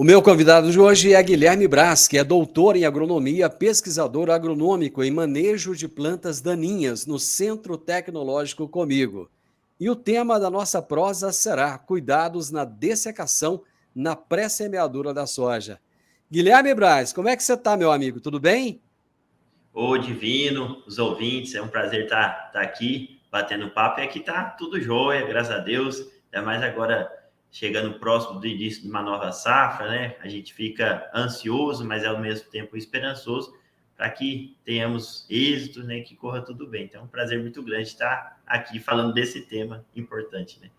O meu convidado de hoje é Guilherme Braz, que é doutor em agronomia, pesquisador agronômico em manejo de plantas daninhas no Centro Tecnológico Comigo. E o tema da nossa prosa será cuidados na dessecação na pré-semeadura da soja. Guilherme Braz, como é que você está, meu amigo? Tudo bem? Ô, Divino, os ouvintes, é um prazer estar aqui batendo papo. E aqui tá tudo jóia, graças a Deus. Ainda mais agora chegando próximo do início de uma nova safra, né? A gente fica ansioso, mas ao mesmo tempo esperançoso para que tenhamos êxito, né? Que corra tudo bem. Então, é um prazer muito grande estar aqui falando desse tema importante, né?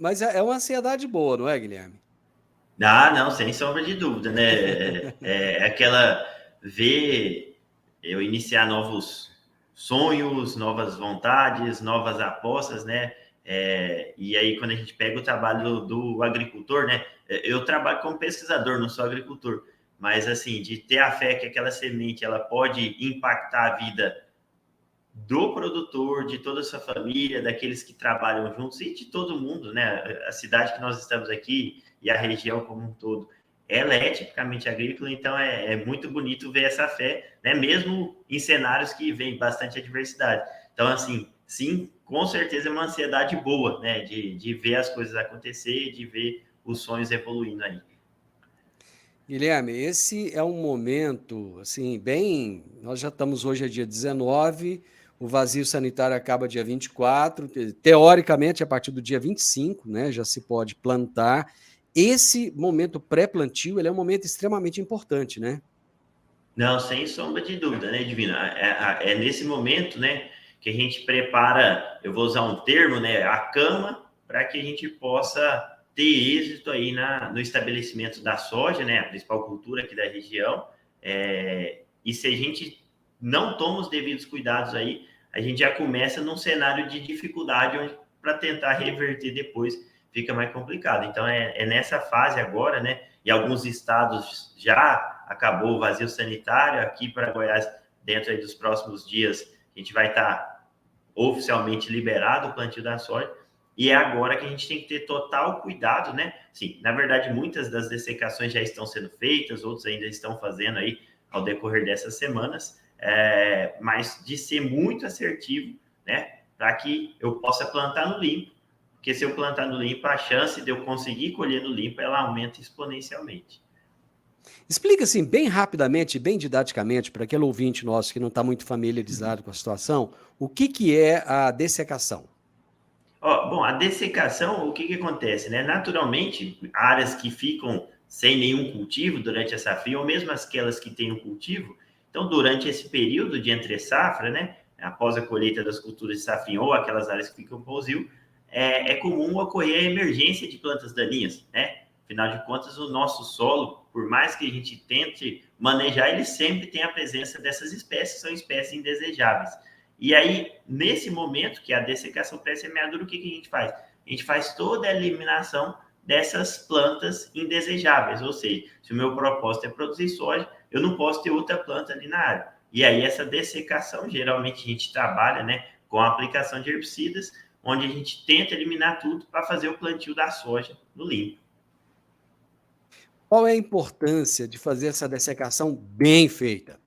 Mas é uma ansiedade boa, não é, Guilherme? Ah, não, sem sombra de dúvida, né? É aquela ver eu iniciar novos sonhos, novas vontades, novas apostas, né? E aí, quando a gente pega o trabalho do agricultor, né? Eu trabalho como pesquisador, não sou agricultor, mas assim, de ter a fé que aquela semente ela pode impactar a vida do produtor, de toda a sua família, daqueles que trabalham juntos e de todo mundo, né? A cidade que nós estamos aqui e a região como um todo, ela é tipicamente agrícola, então é muito bonito ver essa fé, né? Mesmo em cenários que vem bastante adversidade. Então, assim, sim, com certeza é uma ansiedade boa, né? De ver as coisas acontecer, de ver os sonhos evoluindo aí. Guilherme, esse é um momento, assim, bem. Nós já estamos hoje, é dia 19, o vazio sanitário acaba dia 24, teoricamente, a partir do dia 25, né, já se pode plantar. Esse momento pré-plantio, ele é um momento extremamente importante, né? Não, sem sombra de dúvida, né, Divina? É nesse momento, né, que a gente prepara, eu vou usar um termo, né, a cama, para que a gente possa ter êxito aí no estabelecimento da soja, né, a principal cultura aqui da região. E se a gente não toma os devidos cuidados aí, a gente já começa num cenário de dificuldade, onde para tentar reverter depois fica mais complicado. Então, é nessa fase agora, né, e alguns estados já acabou o vazio sanitário. Aqui para Goiás, dentro aí dos próximos dias, a gente vai estar oficialmente liberado o plantio da soja. E é agora que a gente tem que ter total cuidado, né? Sim, na verdade, muitas das dessecações já estão sendo feitas, outros ainda estão fazendo aí ao decorrer dessas semanas, mas de ser muito assertivo, né? Para que eu possa plantar no limpo, porque se eu plantar no limpo, a chance de eu conseguir colher no limpo, ela aumenta exponencialmente. Explica, assim, bem rapidamente, bem didaticamente, para aquele ouvinte nosso que não está muito familiarizado com a situação, o que é a dessecação? Bom, a dessecação, o que acontece, né? Naturalmente, áreas que ficam sem nenhum cultivo durante a safra, ou mesmo aquelas que têm um cultivo, então, durante esse período de entre-safra, né? Após a colheita das culturas de safrinha ou aquelas áreas que ficam pousio, é comum ocorrer a emergência de plantas daninhas, né? Afinal de contas, o nosso solo, por mais que a gente tente manejar, ele sempre tem a presença dessas espécies, são espécies indesejáveis. E aí, nesse momento, que é a dessecação pré-semeadura, o que a gente faz? A gente faz toda a eliminação dessas plantas indesejáveis, ou seja, se o meu propósito é produzir soja, eu não posso ter outra planta ali na área. E aí, essa dessecação, geralmente a gente trabalha, né, com a aplicação de herbicidas, onde a gente tenta eliminar tudo para fazer o plantio da soja no limpo. Qual é a importância de fazer essa dessecação bem feita?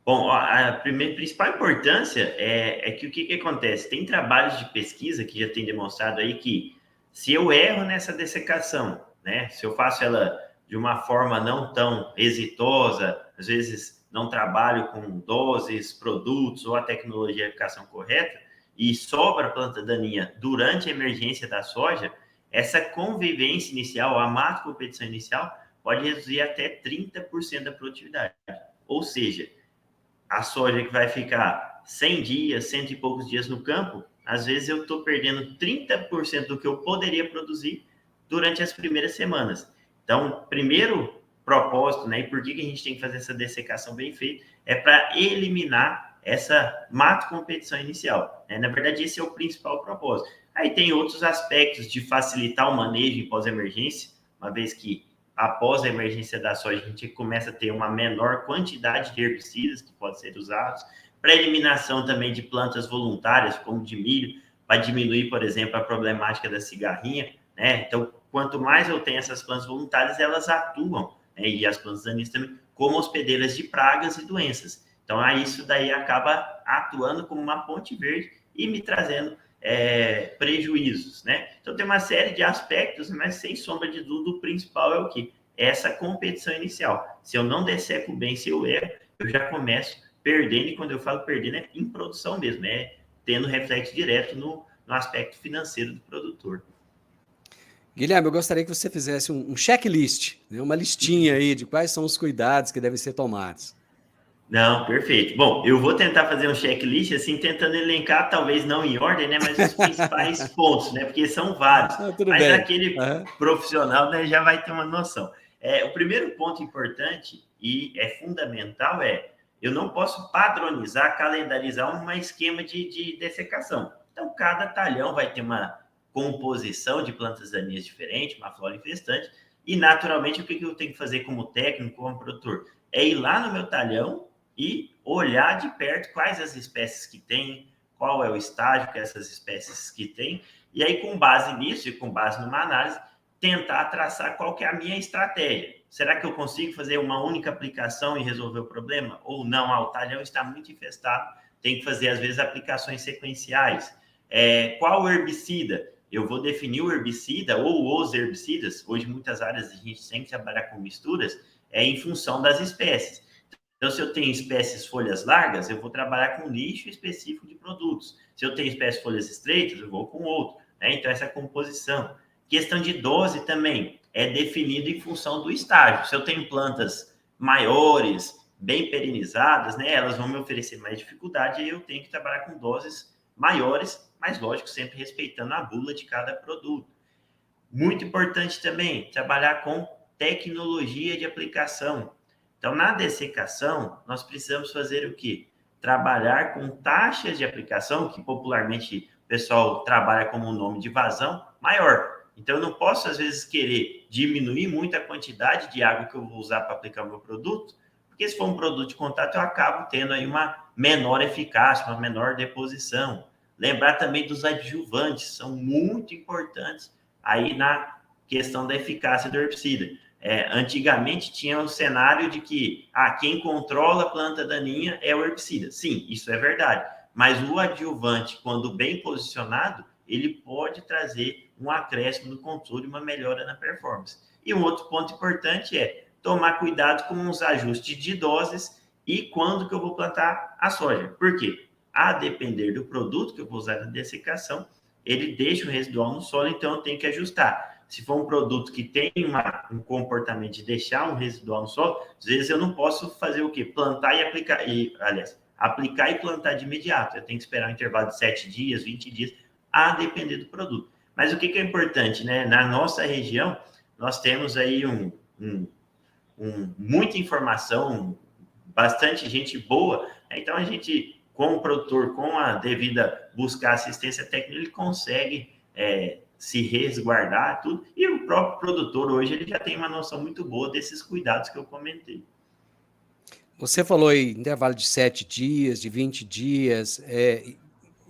Bom, a principal importância que o que acontece? Tem trabalhos de pesquisa que já tem demonstrado aí que se eu erro nessa dessecação, né? Se eu faço ela de uma forma não tão exitosa, às vezes não trabalho com doses, produtos ou a tecnologia de aplicação correta, e sobra planta daninha durante a emergência da soja, essa convivência inicial, a mato competição inicial, pode reduzir até 30% da produtividade. Ou seja, a soja que vai ficar 100 dias, cento e poucos dias no campo, às vezes eu estou perdendo 30% do que eu poderia produzir durante as primeiras semanas. Então, primeiro propósito, né, e por que a gente tem que fazer essa dessecação bem feita, é para eliminar essa mato competição inicial. Né? Na verdade, esse é o principal propósito. Aí tem outros aspectos de facilitar o manejo em pós-emergência, uma vez que após a emergência da soja, a gente começa a ter uma menor quantidade de herbicidas que podem ser usados, para eliminação também de plantas voluntárias, como de milho, para diminuir, por exemplo, a problemática da cigarrinha, né? Então, quanto mais eu tenho essas plantas voluntárias, elas atuam, né, e as plantas daninhas também, como hospedeiras de pragas e doenças. Então, aí isso daí acaba atuando como uma ponte verde e me trazendo prejuízos, né? Então, tem uma série de aspectos, mas sem sombra de dúvida, o principal é o quê? Essa competição inicial. Se eu não desseco bem, se eu erro, eu já começo perdendo, e quando eu falo perdendo, é em produção mesmo, tendo reflexo direto no aspecto financeiro do produtor. Guilherme, eu gostaria que você fizesse um checklist, né, uma listinha aí de quais são os cuidados que devem ser tomados. Não, perfeito. Bom, eu vou tentar fazer um checklist, assim, tentando elencar, talvez não em ordem, né, mas os principais pontos, né, porque são vários. Tudo Mas bem. aquele profissional, né, já vai ter uma noção. O primeiro ponto importante e fundamental eu não posso padronizar, calendarizar um esquema de dessecação. Então, cada talhão vai ter uma composição de plantas daninhas diferente, uma flora infestante, e naturalmente o que eu tenho que fazer como técnico, como produtor? É ir lá no meu talhão e olhar de perto quais as espécies que tem, qual é o estágio que essas espécies que tem, e aí com base nisso e com base numa análise, tentar traçar qual que é a minha estratégia. Será que eu consigo fazer uma única aplicação e resolver o problema? Ou não, o talhão está muito infestado, tem que fazer às vezes aplicações sequenciais. Qual herbicida? Eu vou definir o herbicida ou os herbicidas, hoje muitas áreas a gente tem que trabalhar com misturas, em função das espécies. Então, se eu tenho espécies folhas largas, eu vou trabalhar com um nicho específico de produtos. Se eu tenho espécies folhas estreitas, eu vou com outro. Né? Então, essa composição. Questão de dose também é definido em função do estágio. Se eu tenho plantas maiores, bem perenizadas, né, elas vão me oferecer mais dificuldade e eu tenho que trabalhar com doses maiores, mas lógico, sempre respeitando a bula de cada produto. Muito importante também trabalhar com tecnologia de aplicação. Então, na dessecação, nós precisamos fazer o quê? Trabalhar com taxas de aplicação, que popularmente o pessoal trabalha como o nome de vazão, maior. Então, eu não posso, às vezes, querer diminuir muito a quantidade de água que eu vou usar para aplicar o meu produto, porque se for um produto de contato, eu acabo tendo aí uma menor eficácia, uma menor deposição. Lembrar também dos adjuvantes, são muito importantes aí na questão da eficácia do herbicida. Antigamente tinha o cenário de que quem controla a planta daninha é o herbicida. Sim, isso é verdade. Mas o adjuvante, quando bem posicionado, ele pode trazer um acréscimo no controle, uma melhora na performance. E um outro ponto importante é tomar cuidado com os ajustes de doses e quando que eu vou plantar a soja. Por quê? A depender do produto que eu vou usar na dessecação, ele deixa o residual no solo, então eu tenho que ajustar. Se for um produto que tem um comportamento de deixar um residual no solo, às vezes eu não posso fazer o quê? Plantar e aplicar, aplicar e plantar de imediato. Eu tenho que esperar um intervalo de 7 dias, 20 dias, a depender do produto. Mas o que é importante, né? Na nossa região, nós temos aí muita informação, bastante gente boa, então a gente, com o produtor, com a devida buscar assistência técnica, ele consegue se resguardar, tudo, e o próprio produtor hoje ele já tem uma noção muito boa desses cuidados que eu comentei. Você falou aí intervalo de 7 dias, de 20 dias.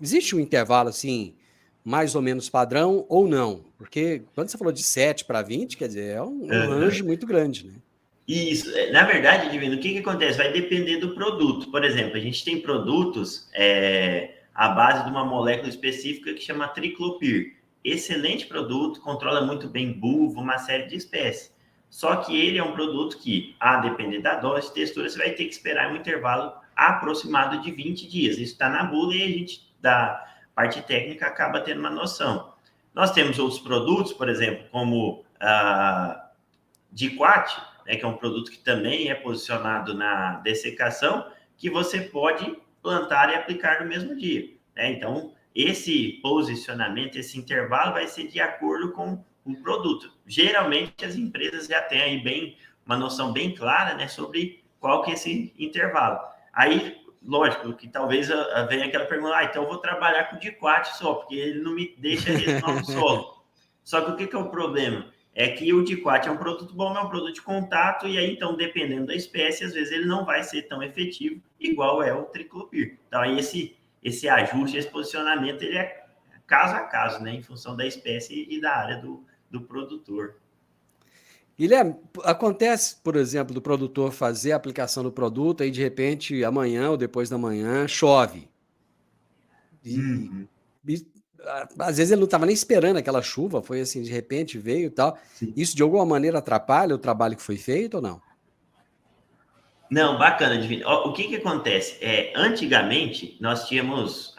Existe um intervalo assim, mais ou menos padrão ou não? Porque quando você falou de 7 para 20, quer dizer, é um range muito grande, né? Isso, na verdade, Divino, o que acontece? Vai depender do produto. Por exemplo, a gente tem produtos à base de uma molécula específica que chama triclopir. Excelente produto, controla muito bem bulbo, uma série de espécies. Só que ele é um produto que, a depender da dose, textura, você vai ter que esperar um intervalo aproximado de 20 dias. Isso está na bula e a gente, da parte técnica, acaba tendo uma noção. Nós temos outros produtos, por exemplo, como a Diquat, né, que é um produto que também é posicionado na dessecação, que você pode plantar e aplicar no mesmo dia. Né? Então, esse posicionamento, esse intervalo vai ser de acordo com o produto. Geralmente, as empresas já têm aí uma noção bem clara, né, sobre qual que é esse intervalo. Aí, lógico, que talvez venha aquela pergunta, então eu vou trabalhar com o Diquat só, porque ele não me deixa residual no solo. Só que o que é o problema? É que o Diquat é um produto bom, é um produto de contato, e aí, então, dependendo da espécie, às vezes ele não vai ser tão efetivo, igual é o triclopir. Então, aí esse ajuste, esse posicionamento, ele é caso a caso, né, em função da espécie e da área do do produtor. Guilherme, acontece, por exemplo, do produtor fazer a aplicação do produto, aí de repente, amanhã ou depois da manhã, chove. E, Uhum. às vezes ele não estava nem esperando aquela chuva, foi assim, de repente veio e tal. Sim. Isso de alguma maneira atrapalha o trabalho que foi feito ou não? Não, bacana, Divino. Ó, o que que acontece? Antigamente, nós tínhamos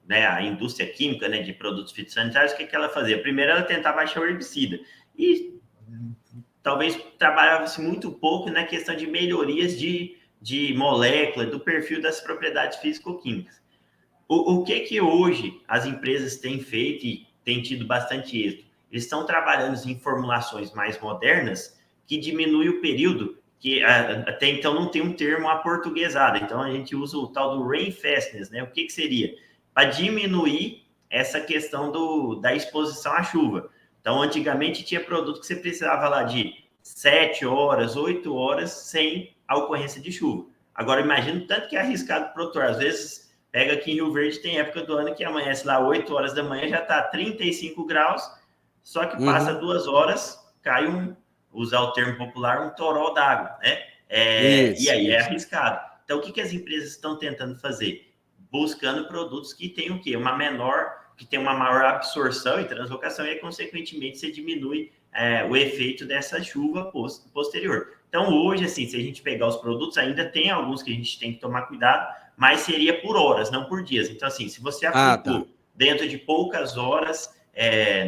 né, a indústria química, né, de produtos fitossanitários, o que que ela fazia? Primeiro, ela tentava achar o herbicida. E talvez trabalhava-se muito pouco na questão de melhorias de molécula, do perfil das propriedades físico-químicas. O que que hoje as empresas têm feito e têm tido bastante êxito? Eles estão trabalhando em formulações mais modernas que diminuem o período, que até então não tem um termo aportuguesado, então a gente usa o tal do rainfastness, né? O que que seria? Para diminuir essa questão da exposição à chuva. Então, antigamente tinha produto que você precisava lá de 7 horas, 8 horas sem a ocorrência de chuva. Agora, imagina o tanto que é arriscado para o produtor. Às vezes, pega aqui em Rio Verde, tem época do ano que amanhece lá 8 horas da manhã, já está 35 graus, só que passa Uhum. 2 horas, cai usar o termo popular, um toró d'água, né? E Isso, aí é isso. arriscado. Então, o que as empresas estão tentando fazer? Buscando produtos que tenham o quê? Que tem uma maior absorção e translocação, e aí, consequentemente, você diminui o efeito dessa chuva posterior. Então, hoje, assim, se a gente pegar os produtos, ainda tem alguns que a gente tem que tomar cuidado, mas seria por horas, não por dias. Então, assim, se você Ah, tá. aplicou dentro de poucas horas,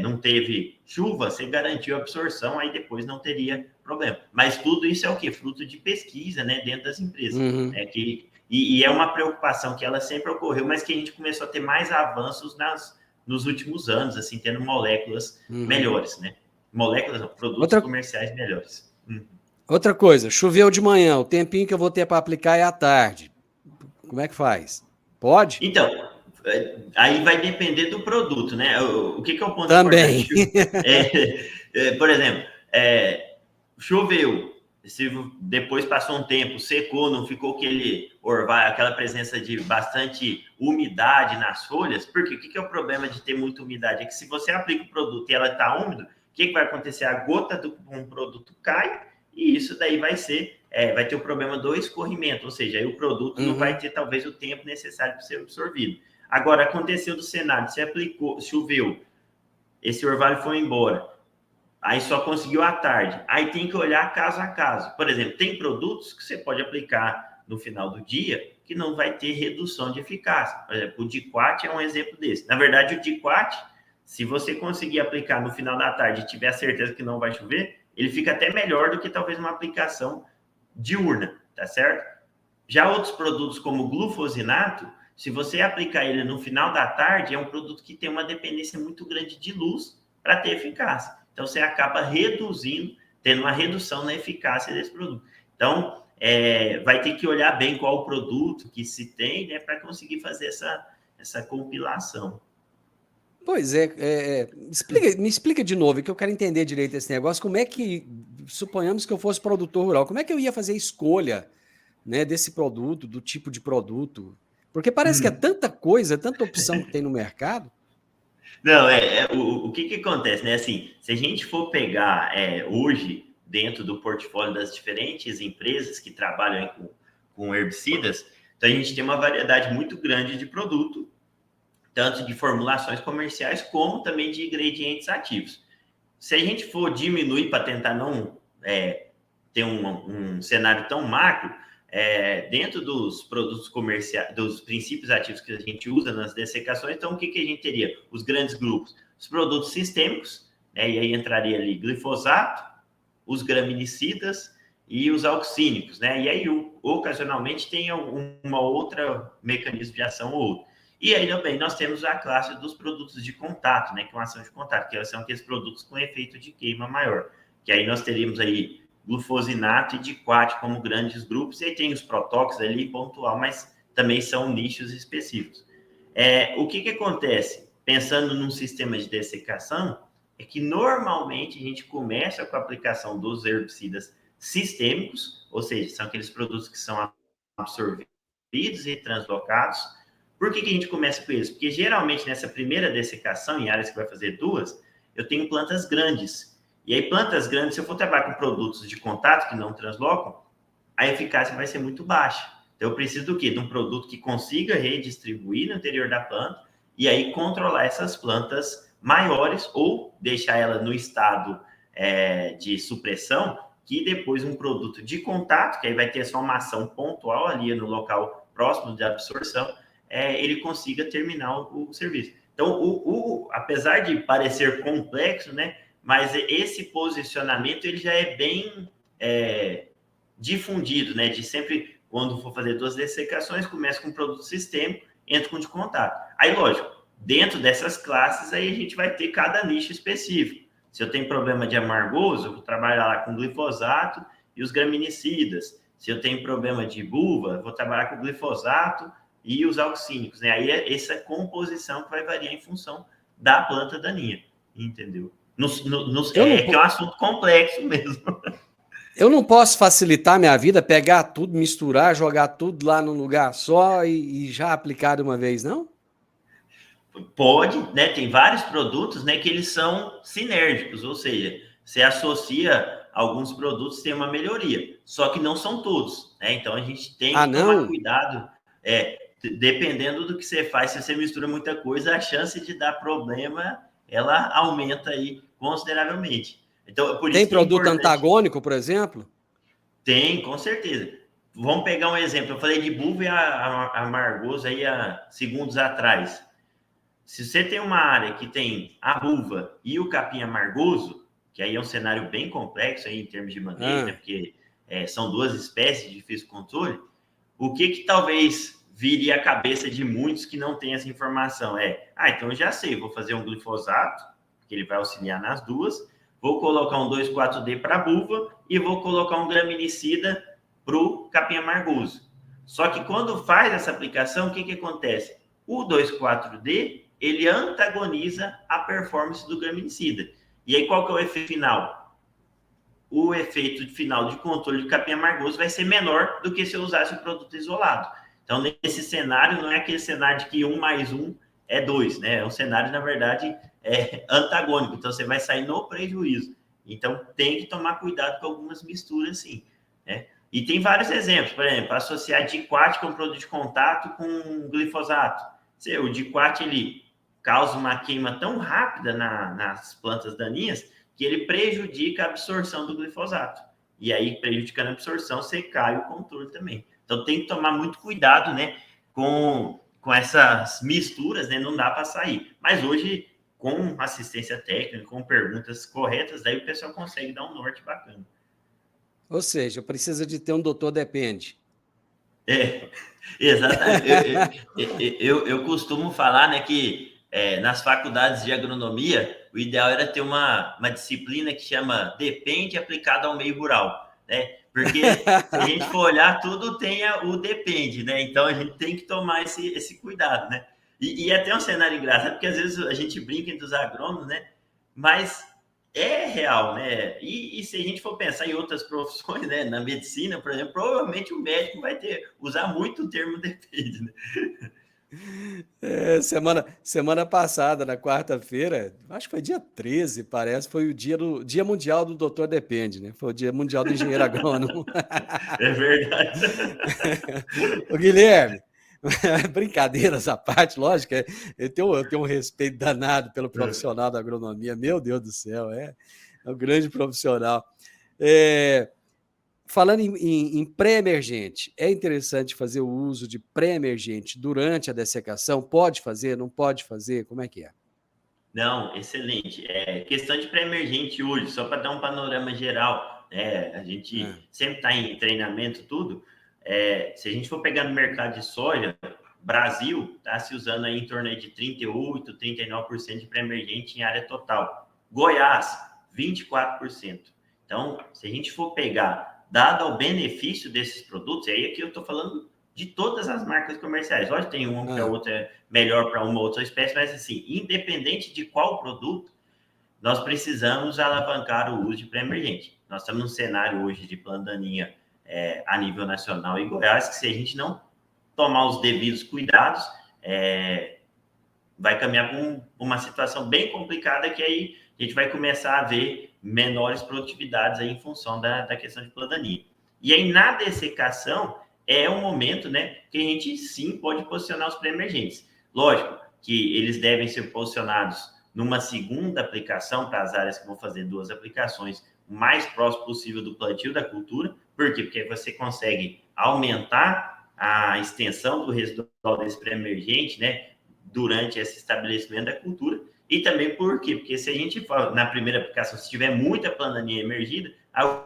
não teve chuva, você garantiu a absorção, aí depois não teria problema. Mas tudo isso é o quê? Fruto de pesquisa, né, dentro das empresas. Uhum. E é uma preocupação que ela sempre ocorreu, mas que a gente começou a ter mais avanços nos últimos anos, assim, tendo moléculas Uhum. melhores, né? Moléculas, não, produtos Outra, comerciais melhores. outra coisa, choveu de manhã, o tempinho que eu vou ter para aplicar é à tarde. Como é que faz? Pode? Então, aí vai depender do produto, né? O que é o ponto Também. importante? Por exemplo, choveu, se depois passou um tempo, secou, não ficou aquele orvalho, aquela presença de bastante umidade nas folhas, porque o que é o problema de ter muita umidade? É que se você aplica o produto e ela está úmido, o que vai acontecer? A gota do um produto cai e isso daí vai ter o problema do escorrimento, ou seja, aí o produto não vai Uhum. ter talvez o tempo necessário para ser absorvido. Agora, aconteceu do cenário, você aplicou, choveu, esse orvalho foi embora, aí só conseguiu à tarde. Aí tem que olhar caso a caso. Por exemplo, tem produtos que você pode aplicar no final do dia que não vai ter redução de eficácia. Por exemplo, o Diquat é um exemplo desse. Na verdade, o Diquat, se você conseguir aplicar no final da tarde e tiver a certeza que não vai chover, ele fica até melhor do que talvez uma aplicação diurna, tá certo? Já outros produtos como o glufosinato, se você aplicar ele no final da tarde, é um produto que tem uma dependência muito grande de luz para ter eficácia. Então, você acaba tendo uma redução na eficácia desse produto. Então, vai ter que olhar bem qual o produto que se tem, né, para conseguir fazer essa compilação. Pois me explica de novo, que eu quero entender direito esse negócio. Como é que, suponhamos que eu fosse produtor rural, como é que eu ia fazer a escolha, né, desse produto, do tipo de produto? Porque parece que é Hum. tanta coisa, tanta opção que tem no mercado. Não, o que acontece, né? Assim, se a gente for pegar hoje, dentro do portfólio das diferentes empresas que trabalham com herbicidas, então a gente tem uma variedade muito grande de produto, tanto de formulações comerciais como também de ingredientes ativos. Se a gente for diminuir para tentar não ter um cenário tão macro, dentro dos produtos comerciais, dos princípios ativos que a gente usa nas dessecações, então o que a gente teria? Os grandes grupos, os produtos sistêmicos, né, e aí entraria ali glifosato, os graminicidas e os auxínicos, né? E aí, ocasionalmente, tem uma outra mecanismo de ação ou outro. E aí também nós temos a classe dos produtos de contato, né? Que é uma ação de contato, que são aqueles produtos com efeito de queima maior. Que aí nós teríamos aí glufosinato e diquat como grandes grupos, e aí tem os protóxicos ali pontual, mas também são nichos específicos. O que acontece? Pensando num sistema de dessecação, é que normalmente a gente começa com a aplicação dos herbicidas sistêmicos, ou seja, são aqueles produtos que são absorvidos e translocados. Por que a gente começa com eles? Porque geralmente nessa primeira dessecação, em áreas que vai fazer duas, eu tenho plantas grandes. E aí, plantas grandes, se eu for trabalhar com produtos de contato que não translocam, a eficácia vai ser muito baixa. Então, eu preciso do quê? De um produto que consiga redistribuir no interior da planta e aí controlar essas plantas maiores ou deixar ela no estado de supressão, que depois um produto de contato, que aí vai ter só uma ação pontual ali no local próximo de absorção, ele consiga terminar o serviço. Então, apesar de parecer complexo, né, mas esse posicionamento ele já é bem difundido, né, de sempre, quando for fazer 2 dessecações, começa com produto sistêmico, entra com de contato. Aí, lógico, dentro dessas classes, aí a gente vai ter cada nicho específico. Se eu tenho problema de amargoso, eu vou trabalhar lá com glifosato e os graminicidas. Se eu tenho problema de buva, eu vou trabalhar com glifosato e os auxínicos, né? Aí é essa composição que vai variar em função da planta daninha, entendeu? Que é um assunto complexo mesmo. Eu não posso facilitar minha vida, pegar tudo, misturar, jogar tudo lá num lugar só e já aplicar de uma vez, não? Pode, né? Tem vários produtos, né, que eles são sinérgicos, ou seja, você associa alguns produtos tem uma melhoria, só que não são todos, né? Então a gente tem que tomar cuidado, dependendo do que você faz, se você mistura muita coisa, a chance de dar problema ela aumenta aí consideravelmente. Então, por isso tem que é produto importante. Antagônico, por exemplo? Tem, com certeza. Vamos pegar um exemplo. Eu falei de buva e amargoso aí há segundos atrás. Se você tem uma área que tem a buva e o capim amargoso, que aí é um cenário bem complexo aí em termos de manejo, né? Porque são 2 espécies de difícil controle, o que talvez vire a cabeça de muitos que não têm essa informação então eu já sei, vou fazer um glifosato, que ele vai auxiliar nas duas, vou colocar um 2,4-D para a buva e vou colocar um graminicida para o capim amargoso. Só que quando faz essa aplicação, o que acontece? O 2,4-D ele antagoniza a performance do graminicida. E aí, qual que é o efeito final? O efeito final de controle de capim amargoso vai ser menor do que se eu usasse o produto isolado. Então, nesse cenário, não é aquele cenário de que 1 mais 1 é 2, né? É um cenário, na verdade, antagônico. Então, você vai sair no prejuízo. Então, tem que tomar cuidado com algumas misturas, sim, né? E tem vários exemplos, por exemplo, associar diquat com produto de contato com glifosato. O diquat, ele causa uma queima tão rápida nas plantas daninhas que ele prejudica a absorção do glifosato. E aí, prejudicando a absorção, você cai o controle também. Então, tem que tomar muito cuidado, né, com essas misturas, né, não dá para sair. Mas hoje, com assistência técnica, com perguntas corretas, daí o pessoal consegue dar um norte bacana. Ou seja, precisa de ter um doutor depende. Exatamente. Eu costumo falar, né, que nas faculdades de agronomia, o ideal era ter uma disciplina que chama Depende aplicado ao meio rural, né? Porque se a gente for olhar, tudo tem o depende, né? Então a gente tem que tomar esse cuidado, né? E até um cenário engraçado, porque às vezes a gente brinca entre os agrônomos, né? Mas é real, né? E se a gente for pensar em outras profissões, né? Na medicina, por exemplo, provavelmente o médico vai usar muito o termo depende, né? Semana passada, na quarta-feira, acho que foi dia 13, parece, foi o dia mundial do doutor depende, né? Foi o dia mundial do engenheiro agrônomo. É verdade. Ô, Guilherme, brincadeiras à parte, lógico, eu tenho um respeito danado pelo profissional da agronomia, meu Deus do céu, é um grande profissional. Falando em pré-emergente, é interessante fazer o uso de pré-emergente durante a dessecação? Pode fazer, não pode fazer? Como é que é? Não, excelente. Questão de pré-emergente hoje, só para dar um panorama geral, né? A gente sempre está em treinamento, tudo. Se a gente for pegar no mercado de soja, Brasil está se usando aí em torno de 38%, 39% de pré-emergente em área total. Goiás, 24%. Então, se a gente for pegar, dado o benefício desses produtos, aí aqui eu estou falando de todas as marcas comerciais. Lógico, tem uma que a outra é melhor para uma outra espécie, mas assim, independente de qual produto, nós precisamos alavancar o uso de pré-emergente. Nós estamos num cenário hoje de plano daninha a nível nacional e Goiás, que se a gente não tomar os devidos cuidados, vai caminhar para uma situação bem complicada, que aí a gente vai começar a ver menores produtividades aí em função da questão de planta daninha. E aí, na dessecação, é um momento, né, que a gente sim pode posicionar os pré-emergentes. Lógico que eles devem ser posicionados numa segunda aplicação para as áreas que vão fazer 2 aplicações, o mais próximo possível do plantio da cultura. Por quê? Porque você consegue aumentar a extensão do residual desse pré-emergente, né, durante esse estabelecimento da cultura. E também por quê? Porque se a gente, na primeira aplicação, se tiver muita planta daninha emergida, a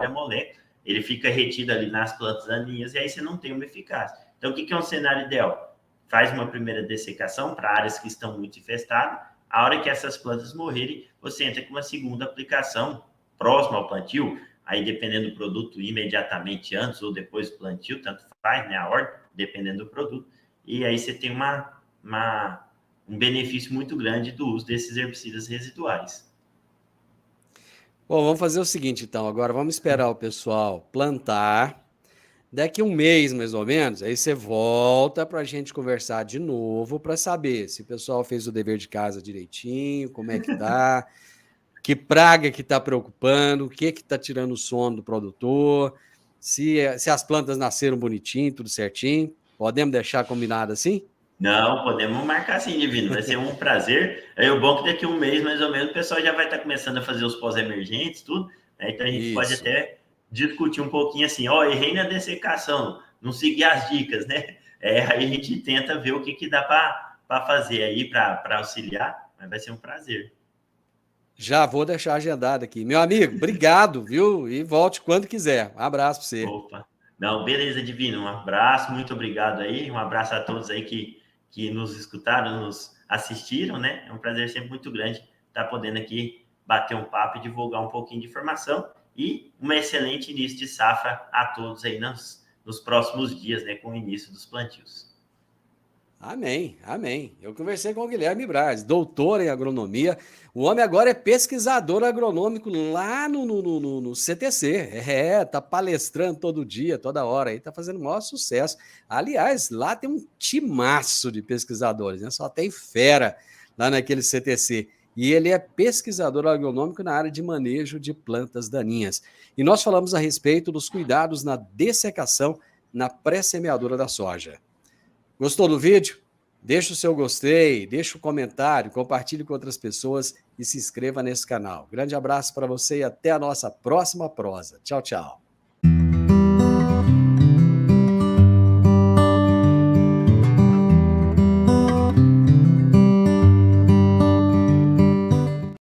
molécula, ele fica retido ali nas plantas daninhas e aí você não tem uma eficácia. Então, o que é um cenário ideal? Faz uma primeira dessecação para áreas que estão muito infestadas. A hora que essas plantas morrerem, você entra com uma segunda aplicação próxima ao plantio. Aí, dependendo do produto, imediatamente antes ou depois do plantio, tanto faz, né? A ordem, dependendo do produto. E aí você tem um benefício muito grande do uso desses herbicidas residuais. Bom, vamos fazer o seguinte, então. Agora vamos esperar o pessoal plantar. Daqui um mês, mais ou menos, aí você volta para a gente conversar de novo para saber se o pessoal fez o dever de casa direitinho, como é que tá, que praga que está preocupando, o que está tirando o sono do produtor, se as plantas nasceram bonitinho, tudo certinho. Podemos deixar combinado assim? Não, podemos marcar sim, Divino. Vai ser um prazer. É o bom que daqui a um mês, mais ou menos, o pessoal já vai estar começando a fazer os pós-emergentes, tudo. Né? Então a gente pode Isso. até discutir um pouquinho assim, ó, errei na dessecação, não segui as dicas, né? Aí a gente tenta ver o que dá para fazer aí para auxiliar, mas vai ser um prazer. Já vou deixar agendado aqui. Meu amigo, obrigado, viu? E volte quando quiser. Um abraço para você. Opa. Não, beleza, Divino. Um abraço, muito obrigado aí. Um abraço a todos aí que nos escutaram, nos assistiram, né? É um prazer sempre muito grande estar podendo aqui bater um papo e divulgar um pouquinho de informação. E um excelente início de safra a todos aí nos próximos dias, né? Com o início dos plantios. Amém, amém. Eu conversei com o Guilherme Braz, doutor em agronomia. O homem agora é pesquisador agronômico lá no CTC. Tá palestrando todo dia, toda hora, aí tá fazendo o maior sucesso. Aliás, lá tem um timaço de pesquisadores, né? Só tem fera lá naquele CTC. E ele é pesquisador agronômico na área de manejo de plantas daninhas. E nós falamos a respeito dos cuidados na dessecação na pré-semeadura da soja. Gostou do vídeo? Deixa o seu gostei, deixa o comentário, compartilhe com outras pessoas e se inscreva nesse canal. Grande abraço para você e até a nossa próxima prosa. Tchau, tchau.